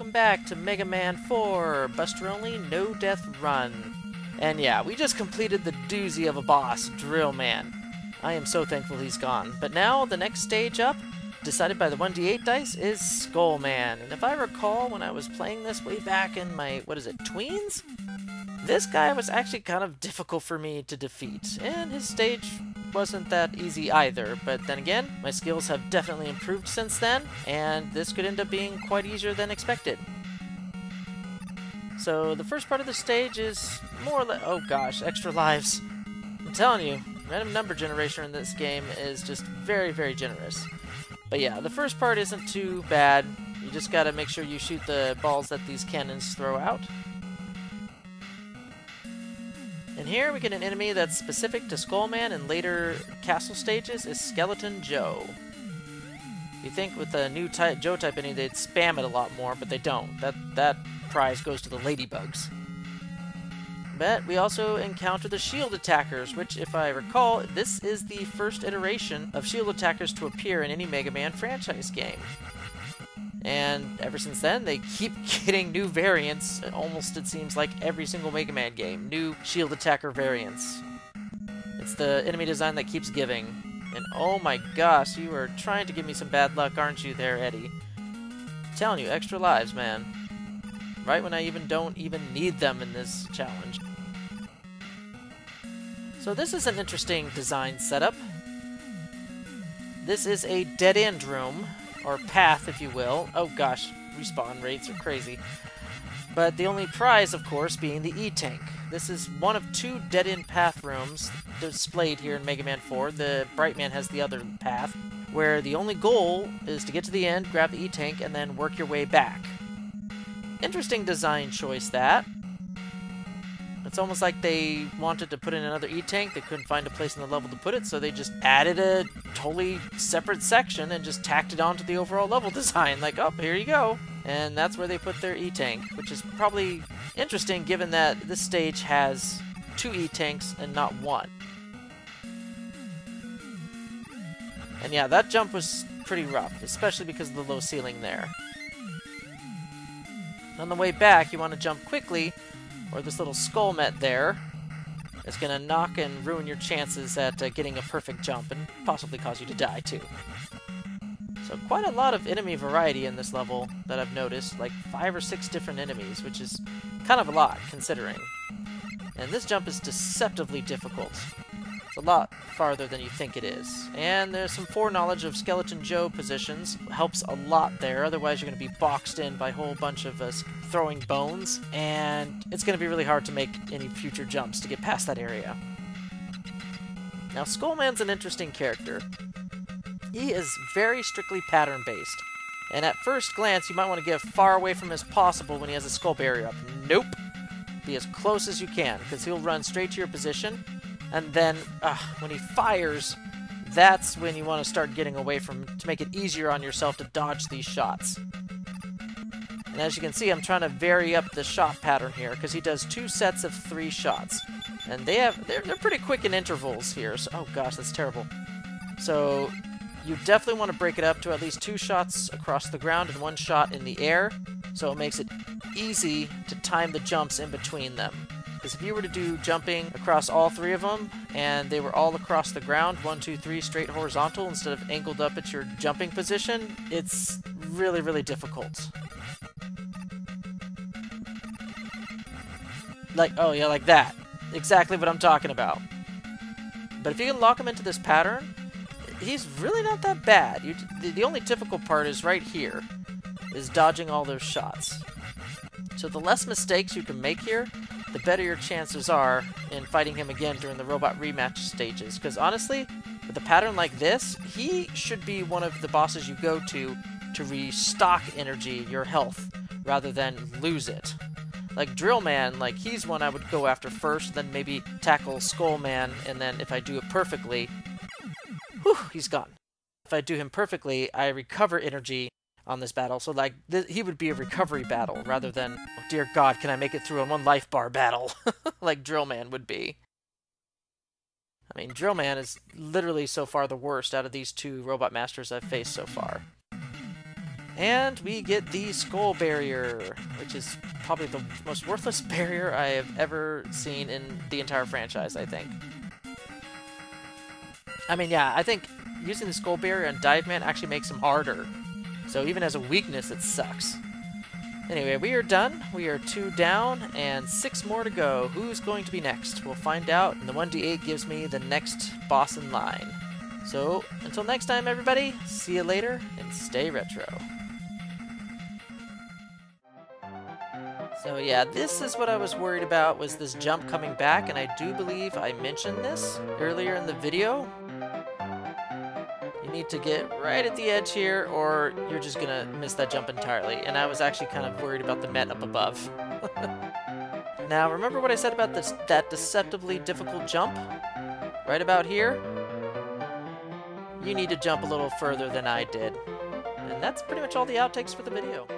welcome back to Mega Man 4, Buster Only, No Death Run. And yeah, we just completed the doozy of a boss, Drill Man. I am so thankful he's gone. But now, the next stage up, decided by the 1d8 dice, is Skull Man. And if I recall, when I was playing this way back in my, tweens? This guy was actually kind of difficult for me to defeat, and his stage wasn't that easy either, but then again, my skills have definitely improved since then, and this could end up being quite easier than expected. So the first part of the stage is more or less, oh gosh, extra lives. I'm telling you, random number generation in this game is just very, very generous. But yeah, the first part isn't too bad. You just gotta make sure you shoot the balls that these cannons throw out. And here we get an enemy that's specific to Skull Man and later castle stages is Skeleton Joe. You think with the new Joe type enemy they'd spam it a lot more, but they don't. That prize goes to the ladybugs. But we also encounter the shield attackers, which, if I recall, this is the first iteration of shield attackers to appear in any Mega Man franchise game. And ever since then, they keep getting new variants, almost it seems like every single Mega Man game. New shield attacker variants. It's the enemy design that keeps giving. And oh my gosh, you are trying to give me some bad luck, aren't you there, Eddie? I'm telling you, extra lives, man. Right when I don't even need them in this challenge. So this is an interesting design setup. This is a dead-end room, or path, if you will. Oh gosh, respawn rates are crazy. But the only prize, of course, being the E-Tank. This is one of two dead-end path rooms displayed here in Mega Man 4. The Bright Man has the other path, where the only goal is to get to the end, grab the E-Tank, and then work your way back. Interesting design choice, that. It's almost like they wanted to put in another E-Tank. They couldn't find a place in the level to put it, so they just added a totally separate section and just tacked it onto the overall level design. Like, oh, here you go. And that's where they put their E-Tank, which is probably interesting given that this stage has two E-Tanks and not one. And yeah, that jump was pretty rough, especially because of the low ceiling there. On the way back, you want to jump quickly, or this little skull met there is going to knock and ruin your chances at getting a perfect jump and possibly cause you to die too. So quite a lot of enemy variety in this level that I've noticed, like 5 or 6 different enemies, which is kind of a lot considering. And this jump is deceptively difficult. It's a lot farther than you think it is. And there's some foreknowledge of Skeleton Joe positions. Helps a lot there, otherwise you're going to be boxed in by a whole bunch of throwing bones, and it's going to be really hard to make any future jumps to get past that area. Now, Skullman's an interesting character. He is very strictly pattern-based, and at first glance you might want to get as far away from him as possible when he has a skull barrier up. Nope! Be as close as you can, because he'll run straight to your position, and then, when he fires, that's when you want to start getting away from him to make it easier on yourself to dodge these shots. And as you can see, I'm trying to vary up the shot pattern here, because he does 2 sets of 3 shots. And they're pretty quick in intervals here, so, oh gosh, that's terrible. So, you definitely want to break it up to at least 2 shots across the ground and 1 shot in the air, so it makes it easy to time the jumps in between them. Because if you were to do jumping across all 3 of them, and they were all across the ground, 1, 2, 3, straight horizontal, instead of angled up at your jumping position, it's really, really difficult. Like, oh yeah, like that. Exactly what I'm talking about. But if you can lock him into this pattern, he's really not that bad. The only difficult part is right here, is dodging all those shots. So the less mistakes you can make here, the better your chances are in fighting him again during the robot rematch stages. Because honestly, with a pattern like this, he should be one of the bosses you go to restock energy, your health, rather than lose it. Like Drill Man, like he's one I would go after first, then maybe tackle Skull Man, and then if I do it perfectly, whew, he's gone. If I do him perfectly, I recover energy on this battle, so like he would be a recovery battle rather than, oh, dear God, can I make it through in 1 life bar battle, like Drill Man would be. I mean, Drill Man is literally so far the worst out of these 2 Robot Masters I've faced so far. And we get the Skull Barrier, which is probably the most worthless barrier I have ever seen in the entire franchise, I think. I mean, yeah, I think using the Skull Barrier on Dive Man actually makes him harder. So even as a weakness, it sucks. Anyway, we are done. We are 2 down and 6 more to go. Who's going to be next? We'll find out, and the 1d8 gives me the next boss in line. So, until next time, everybody, see you later, and stay retro. So yeah, this is what I was worried about, was this jump coming back, and I do believe I mentioned this earlier in the video. You need to get right at the edge here, or you're just gonna miss that jump entirely, and I was actually kind of worried about the Met up above. Now, remember what I said about that deceptively difficult jump? Right about here? You need to jump a little further than I did. And that's pretty much all the outtakes for the video.